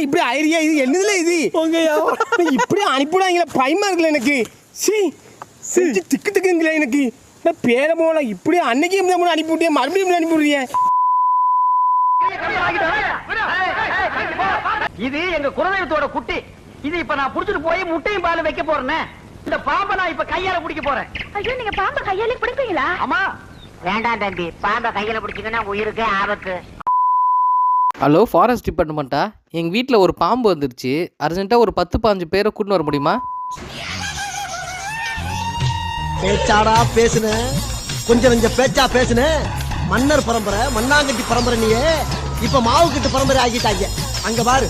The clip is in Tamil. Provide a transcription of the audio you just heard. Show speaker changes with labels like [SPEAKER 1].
[SPEAKER 1] இப்படி ஐடியா இது என்னதுல இது இப்படி அனுப்பிவிடாங்களா பயமா இருக்குல்ல எனக்கு செஞ்சு திக்கு திக்குங்களா எனக்கு பேர போல இப்படி அன்னைக்கு அனுப்பி விட்டேன் மறுபடியும் அனுப்பி விடுறேன்.
[SPEAKER 2] இது எங்க குலதெய்வத்தோட குட்டி. இது இப்ப நான் புடிச்சிட்டு போய் முட்டையும் பால் வைக்க போறேன். இந்த பாம்பை நான் இப்ப கையால பிடிக்க போறேன்.
[SPEAKER 3] ஐயோ, நீங்க பாம்பை கையால பிடிப்பீங்களா?
[SPEAKER 2] ஆமா.
[SPEAKER 4] வேண்டாம் தம்பி, பாம்பை கையில பிடிச்சிங்கன்னா உயிருக்கு ஆபத்து.
[SPEAKER 5] ஹலோ, ஃபாரஸ்ட் டிபார்ட்மெண்ட்டா? எங்கள் வீட்டில் ஒரு பாம்பு வந்துருச்சு. அர்ஜென்ட்டாக ஒரு 10-15 பேரை கூட்டின்னு வர முடியுமா?
[SPEAKER 6] பேச்சாடா பேசுன, கொஞ்சம் பேச்சா பேசுன. மன்னர் பரம்பரை, மண்ணாங்கட்டி பரம்பரை. நீயே இப்ப மாவு கட்டு பரம்பரை ஆகிட்டாங்க. அங்க பாரு,